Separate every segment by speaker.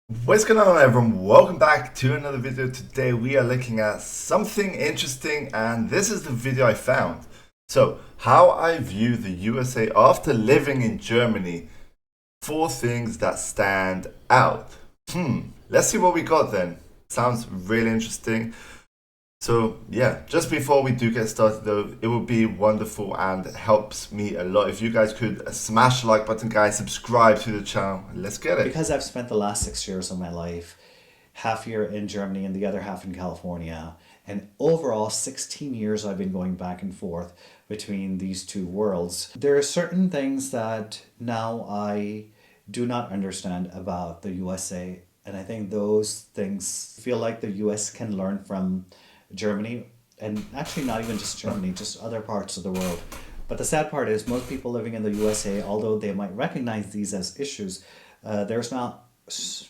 Speaker 1: What's going on, everyone? Welcome back to another video. Today we are looking at something interesting, and this is the video I found. So, how I view the USA after living in Germany. Four things that stand out. Let's see what we got then. Sounds really interesting. So yeah, just before we do get started though, it would be wonderful and helps me a lot if you guys could smash the like button, guys, subscribe to the channel. Let's get it.
Speaker 2: Because I've spent the last 6 years of my life, half year in Germany and the other half in California, and overall 16 years I've been going back and forth between these two worlds. There are certain things that now I do not understand about the USA, and I think those things feel like the US can learn from Germany, and actually not even just Germany, just other parts of the world. But the sad part is most people living in the USA, although they might recognize these as issues, there's not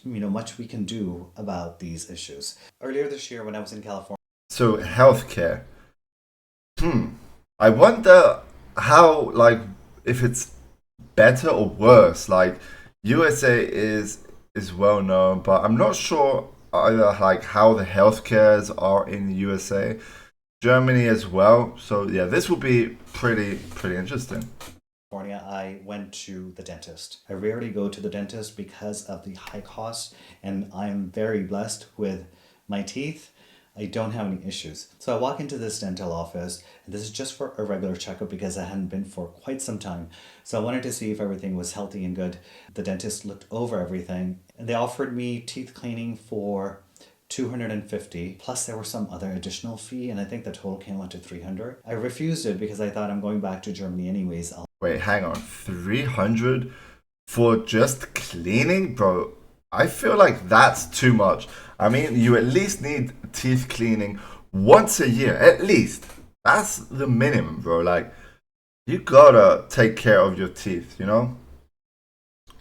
Speaker 2: much we can do about these issues. Earlier this year when I was in California.
Speaker 1: So healthcare. I wonder how, like, if it's better or worse. Like, USA is well known, but I'm not sure either like how the healthcares are in the USA. Germany as well. So yeah, this will be pretty interesting.
Speaker 2: I went to the dentist. I rarely go to the dentist because of the high cost, and I'm very blessed with my teeth. I don't have any issues. So I walk into this dental office, and this is just for a regular checkup because I hadn't been for quite some time. So I wanted to see if everything was healthy and good. The dentist looked over everything, and they offered me teeth cleaning for 250 plus there was some other additional fee, and I think the total came out to 300. I refused it because I thought I'm going back to Germany anyways.
Speaker 1: Wait, hang on. 300 for just cleaning, bro? I feel like that's too much. I mean, you at least need teeth cleaning once a year, at least. That's the minimum, bro. Like, you gotta take care of your teeth, you know?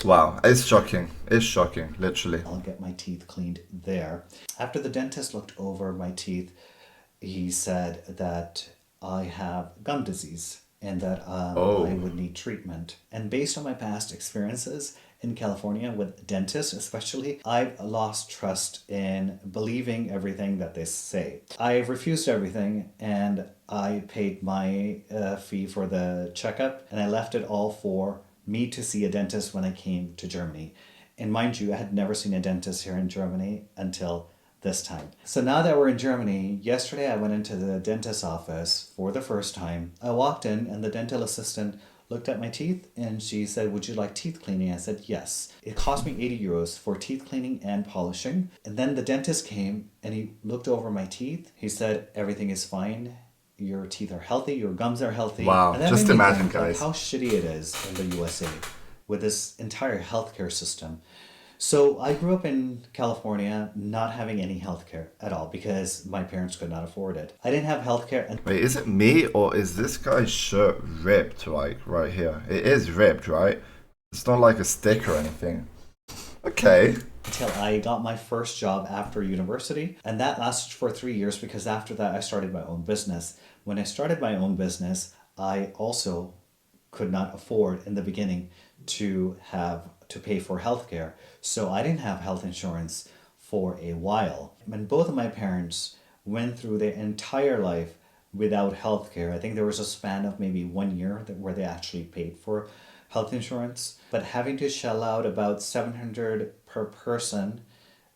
Speaker 1: Wow, it's shocking. It's shocking, literally.
Speaker 2: I'll get my teeth cleaned there. After the dentist looked over my teeth, he said that I have gum disease and that I
Speaker 1: Oh,
Speaker 2: would need treatment. And based on my past experiences in California with dentists, especially, I've lost trust in believing everything that they say. I refused everything, and I paid my fee for the checkup, and I left it all for me to see a dentist when I came to Germany. And mind you, I had never seen a dentist here in Germany until this time. So now that we're in Germany, yesterday I went into the dentist's office for the first time. I walked in, and the dental assistant looked at my teeth and she said, "Would you like teeth cleaning?" I said, "Yes." It cost me 80 euros for teeth cleaning and polishing. And then the dentist came and he looked over my teeth. He said, "Everything is fine. Your teeth are healthy, your gums are healthy."
Speaker 1: wow.
Speaker 2: And that made
Speaker 1: Just
Speaker 2: me
Speaker 1: imagine,
Speaker 2: think like
Speaker 1: guys.
Speaker 2: how shitty it is in the USA with this entire healthcare system. So I grew up in California not having any healthcare at all because my parents could not afford it. I didn't have healthcare
Speaker 1: Wait, is it me or is this guy's shirt ripped, like, right here? It is ripped, right? It's not like a stick or anything. Okay.
Speaker 2: until I got my first job after university. And that lasted for 3 years because after that I started my own business. When I started my own business, I also could not afford in the beginning to pay for healthcare. So I didn't have health insurance for a while. And both of my parents went through their entire life without healthcare. I think there was a span of maybe 1 year where they actually paid for health insurance, but having to shell out about 700 per person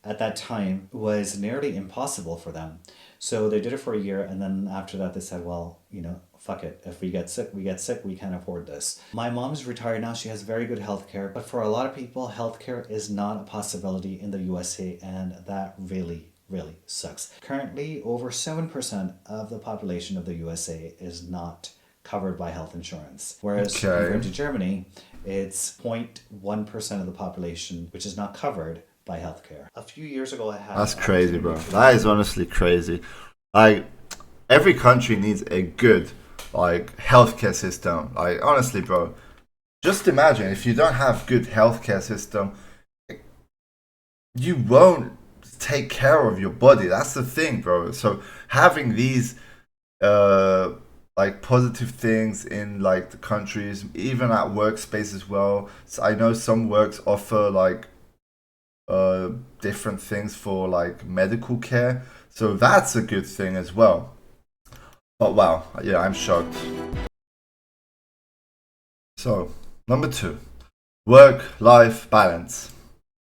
Speaker 2: at that time was nearly impossible for them. So they did it for a year, and then after that they said, well, fuck it. If we get sick, we get sick. We can't afford this. My mom's retired now. She has very good health care, but for a lot of people, healthcare is not a possibility in the USA, and that really sucks. Currently, over 7% of the population of the USA is not covered by health insurance. Whereas
Speaker 1: Okay.
Speaker 2: compared to Germany, it's 0.1% of the population which is not covered by healthcare. A few years ago, I had
Speaker 1: That's
Speaker 2: the
Speaker 1: crazy,
Speaker 2: opportunity
Speaker 1: bro.
Speaker 2: to
Speaker 1: That is honestly crazy. Like, every country needs a good, like, healthcare system. Like, honestly, bro, just imagine if you don't have good healthcare system, you won't take care of your body. That's the thing, bro. So having these uh like positive things in like the countries, even at workspace as well. So I know some works offer like different things for like medical care. So that's a good thing as well. But wow, yeah, I'm shocked. So, number 2, work-life balance.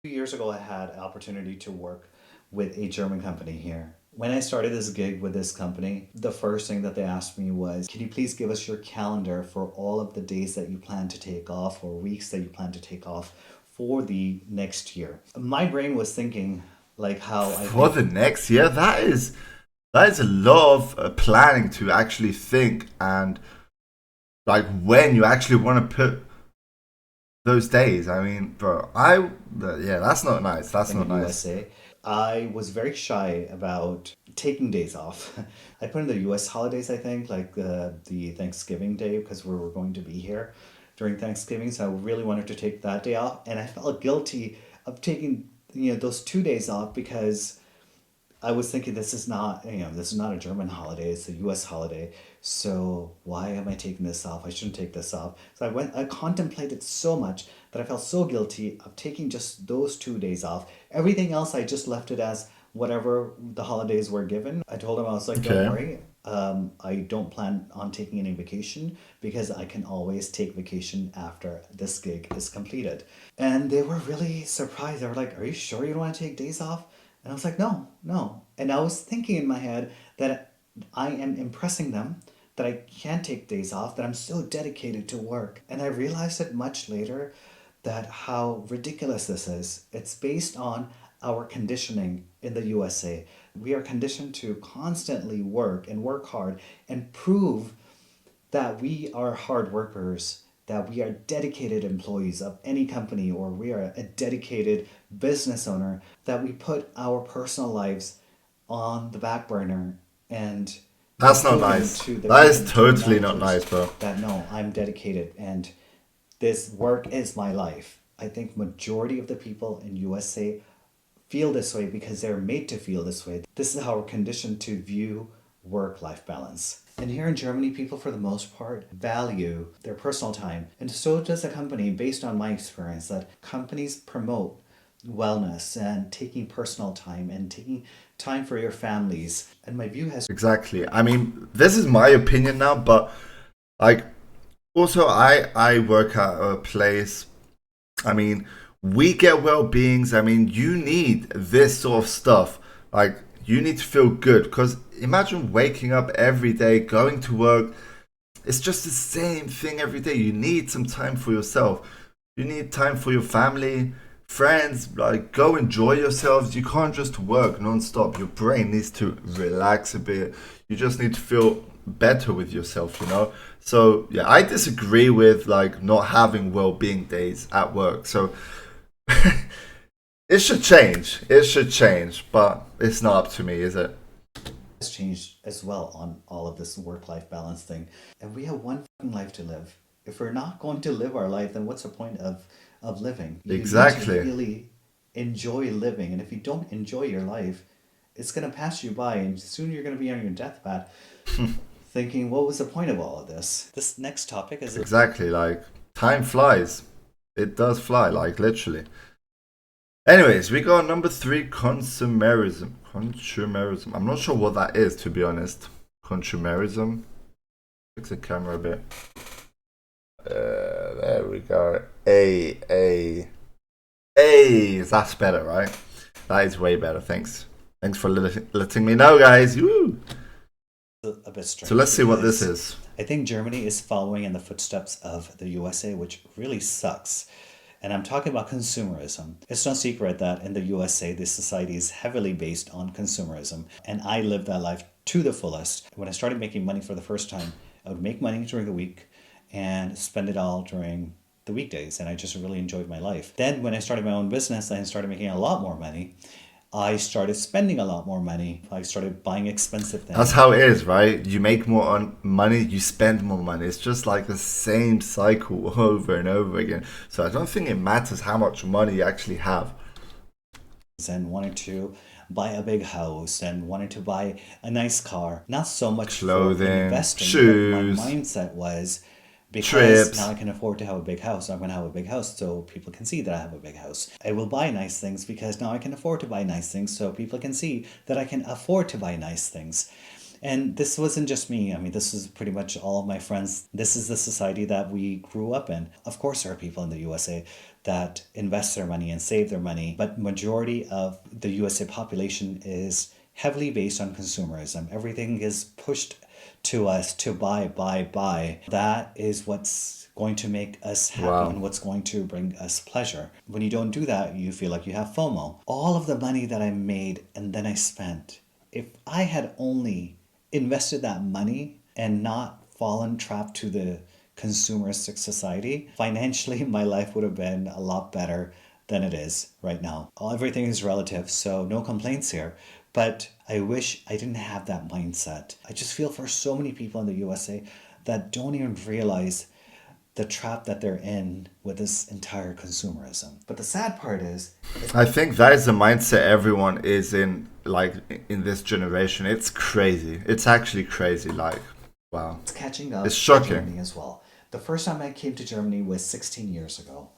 Speaker 2: 2 years ago, I had an opportunity to work with a German company here. When I started this gig with this company, the first thing that they asked me was, can you please give us your calendar for all of the days that you plan to take off or weeks that you plan to take off for the next year? My brain was thinking like how I
Speaker 1: For
Speaker 2: think
Speaker 1: the next year, that is a lot of planning to actually think and like when you actually want to put those days. I mean, bro, yeah, that's not nice. That's
Speaker 2: in
Speaker 1: not
Speaker 2: the
Speaker 1: nice.
Speaker 2: USA, I was very shy about taking days off. I put in the US holidays, I think, like the Thanksgiving day, because we were going to be here during Thanksgiving. So I really wanted to take that day off. And I felt guilty of taking, those 2 days off because I was thinking this is not a German holiday, it's a US holiday. So why am I taking this off? I shouldn't take this off. So I contemplated so much that I felt so guilty of taking just those 2 days off. Everything else, I just left it as whatever the holidays were given. I told him, I was like, don't
Speaker 1: Okay.
Speaker 2: worry. I don't plan on taking any vacation because I can always take vacation after this gig is completed. And they were really surprised. They were like, are you sure you don't want to take days off? And I was like, no, no. And I was thinking in my head that I am impressing them, that I can't take days off, that I'm so dedicated to work. And I realized it much later that how ridiculous this is. It's based on our conditioning in the USA. We are conditioned to constantly work and work hard and prove that we are hard workers, that we are dedicated employees of any company, or we are a dedicated business owner, that we put our personal lives on the back burner and we're
Speaker 1: That's not
Speaker 2: proving
Speaker 1: nice.
Speaker 2: to the
Speaker 1: That is
Speaker 2: even to the
Speaker 1: totally not nice,
Speaker 2: managers
Speaker 1: bro.
Speaker 2: that no, I'm dedicated and this work is my life. I think majority of the people in USA feel this way because they're made to feel this way. This is how we're conditioned to view work-life balance. And here in Germany, people for the most part value their personal time. And so does the company, based on my experience, that companies promote wellness and taking personal time and taking time for your families. And my view has
Speaker 1: Exactly. I mean, this is my opinion now, but like also I work at a place. I mean, we get well-beings. I mean, you need this sort of stuff. Like, you need to feel good because imagine waking up every day, going to work. It's just the same thing every day. You need some time for yourself. You need time for your family, friends. Like, go enjoy yourselves. You can't just work non-stop. Your brain needs to relax a bit. You just need to feel better with yourself, you know? So, yeah, I disagree with like not having well-being days at work. So, it should change. It should change, but it's not up to me, is it?
Speaker 2: changed as well on all of this work-life balance thing. And we have one fucking life to live. If we're not going to live our life, then what's the point of living? You need to
Speaker 1: Exactly.
Speaker 2: really enjoy living. And if you don't enjoy your life, it's going to pass you by. And soon you're going to be on your deathbed thinking, what was the point of all of this? This next topic is
Speaker 1: Exactly. Like, time flies. It does fly, like, literally. Anyways, we got number 3, consumerism. Consumerism. I'm not sure what that is, to be honest. Consumerism. Fix the camera a bit. There we go. That's better, right? That is way better. Thanks. Thanks for letting me know, guys. Woo!
Speaker 2: a bit strange.
Speaker 1: So let's see what this
Speaker 2: because
Speaker 1: is.
Speaker 2: I think Germany is following in the footsteps of the USA, which really sucks. And I'm talking about consumerism. It's no secret that in the USA, this society is heavily based on consumerism. And I lived that life to the fullest. When I started making money for the first time, I would make money during the week and spend it all during the weekdays. And I just really enjoyed my life. Then when I started my own business and started making a lot more money, I started spending a lot more money. I started buying expensive things.
Speaker 1: That's how it is, right? You make more on money, you spend more money. It's just like the same cycle over and over again. So I don't think it matters how much money you actually have.
Speaker 2: And wanted to buy a big house and wanted to buy a nice car. Not so much for
Speaker 1: Clothing,
Speaker 2: investing,
Speaker 1: shoes.
Speaker 2: but my mindset was Because now
Speaker 1: Trips.
Speaker 2: I can afford to have a big house. I'm going to have a big house so people can see that I have a big house. I will buy nice things because now I can afford to buy nice things so people can see that I can afford to buy nice things. And this wasn't just me. I mean, this is pretty much all of my friends. This is the society that we grew up in. Of course, there are people in the USA that invest their money and save their money, but majority of the USA population is heavily based on consumerism. Everything is pushed to us to buy, buy, buy. That is what's going to make us happy
Speaker 1: Wow.
Speaker 2: and what's going to bring us pleasure. When you don't do that, you feel like you have FOMO. All of the money that I made and then I spent, if I had only invested that money and not fallen trapped to the consumeristic society, financially my life would have been a lot better than it is right now. Everything is relative, so no complaints here. But I wish I didn't have that mindset. I just feel for so many people in the USA that don't even realize the trap that they're in with this entire consumerism. But the sad part is,
Speaker 1: I think that is the mindset everyone is in, like in this generation. It's crazy. It's actually crazy. Like, wow.
Speaker 2: it's catching
Speaker 1: It's
Speaker 2: up to
Speaker 1: shocking.
Speaker 2: Germany as well. The first time I came to Germany was 16 years ago,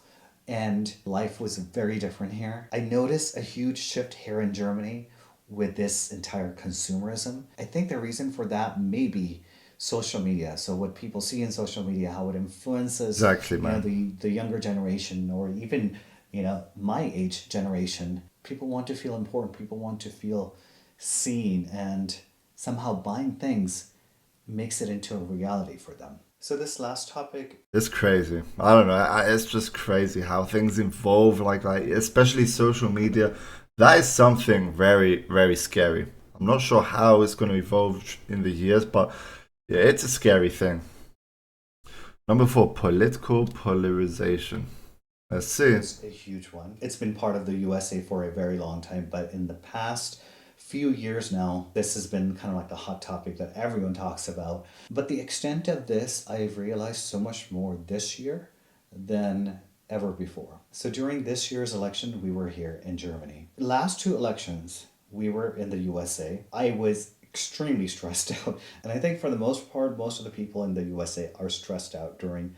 Speaker 2: and life was very different here. I noticed a huge shift here in Germany with this entire consumerism. I think the reason for that may be social media. So what people see in social media, how it influences,
Speaker 1: Exactly,
Speaker 2: you know,
Speaker 1: man.
Speaker 2: the younger generation or even, you know, my age generation. People want to feel important. People want to feel seen, and somehow buying things makes it into a reality for them. So this last topic,
Speaker 1: It's crazy. I don't know. It's just crazy how things evolve. Like especially social media. That is something very, very scary. I'm not sure how it's going to evolve in the years, but yeah, it's a scary thing. Number four, political polarization. Let's see.
Speaker 2: is a huge one. It's been part of the USA for a very long time, but in the past few years now, this has been kind of like the hot topic that everyone talks about. But the extent of this, I've realized so much more this year than ever before. So during this year's election, we were here in Germany. Last two elections, we were in the USA. I was extremely stressed out. And I think for the most part, most of the people in the USA are stressed out during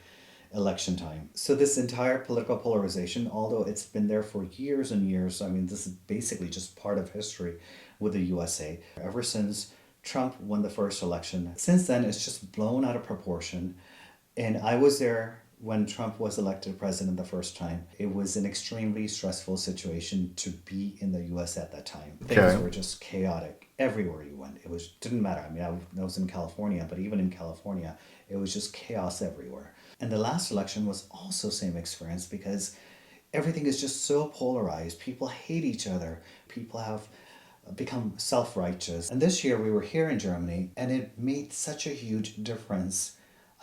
Speaker 2: election time. So this entire political polarization, although it's been there for years and years, I mean, this is basically just part of history with the USA. Ever since Trump won the first election, since then it's just blown out of proportion. And I was there when Trump was elected president the first time. It was an extremely stressful situation to be in the US at that time. Things
Speaker 1: Okay.
Speaker 2: were just chaotic everywhere you went. It was didn't matter. I mean, I was in California, but even in California, it was just chaos everywhere. And the last election was also same experience because everything is just so polarized. People hate each other. People have become self-righteous. And this year we were here in Germany and it made such a huge difference.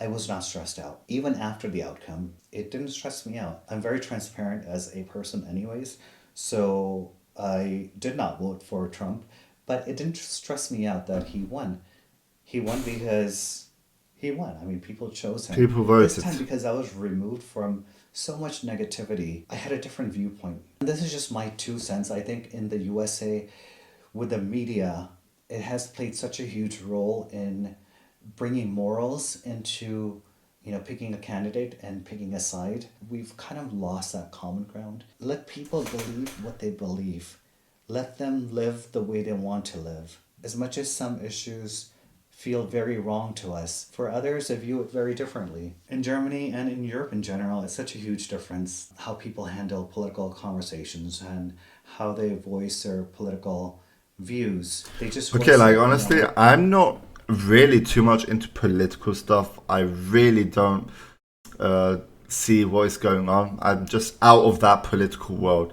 Speaker 2: I was not stressed out. Even after the outcome, it didn't stress me out. I'm very transparent as a person anyways. So I did not vote for Trump, but it didn't stress me out that he won. He won because he won. I mean, people chose him.
Speaker 1: People
Speaker 2: This
Speaker 1: voted.
Speaker 2: time, because I was removed from so much negativity, I had a different viewpoint. And this is just my 2 cents. I think in the USA, with the media, it has played such a huge role in bringing morals into, you know, picking a candidate and picking a side. We've kind of lost that common ground. Let people believe what they believe. Let them live the way they want to live. As much as some issues feel very wrong to us, for others they view it very differently. In Germany and in Europe in general, it's such a huge difference how people handle political conversations and how they voice their political views. They just
Speaker 1: Okay,
Speaker 2: voice
Speaker 1: like
Speaker 2: it, you
Speaker 1: honestly,
Speaker 2: know.
Speaker 1: I'm not really too much into political stuff. I really don't uh, see what is going on. I'm just out of that political world.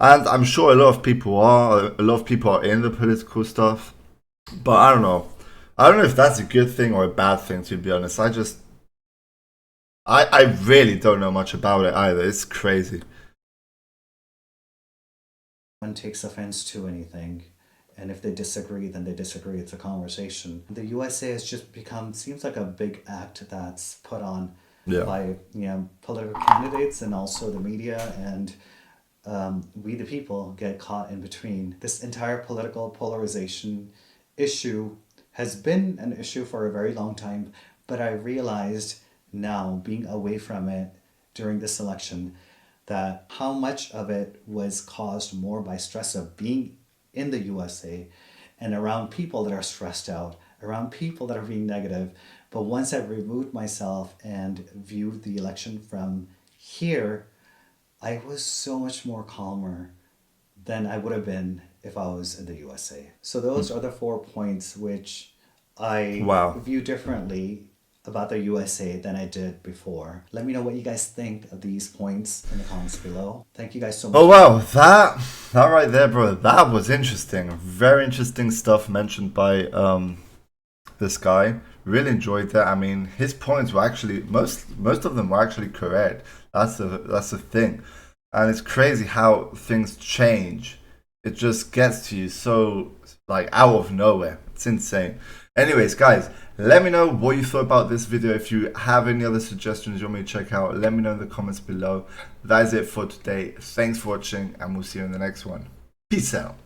Speaker 1: And I'm sure a lot of people are. A lot of people are in the political stuff. But I don't know. I don't know if that's a good thing or a bad thing, to be honest. I really don't know much about it either. It's crazy.
Speaker 2: One takes offense to anything, and if they disagree, then they disagree. It's a conversation. The USA has just become seems like a big act that's put on
Speaker 1: Yeah.
Speaker 2: by, you know, political candidates and also the media, and we the people get caught in between. This entire political polarization issue has been an issue for a very long time, but I realized now, being away from it during this election, that how much of it was caused more by stress of being in the USA and around people that are stressed out, around people that are being negative. But once I've removed myself and viewed the election from here, I was so much more calmer than I would have been if I was in the USA. So those are the 4 points which I
Speaker 1: Wow.
Speaker 2: view differently about the USA than I did before. Let me know what you guys think of these points in the comments below. Thank you guys so much.
Speaker 1: Oh wow, that right there, bro, that was interesting. Very interesting stuff mentioned by this guy. Really enjoyed that. I mean, his points were actually most of them were actually correct. That's the thing. And it's crazy how things change. It just gets to you so like out of nowhere. It's insane. Anyways, guys, let me know what you thought about this video. If you have any other suggestions you want me to check out, let me know in the comments below. That is it for today. Thanks for watching, and we'll see you in the next one. Peace out.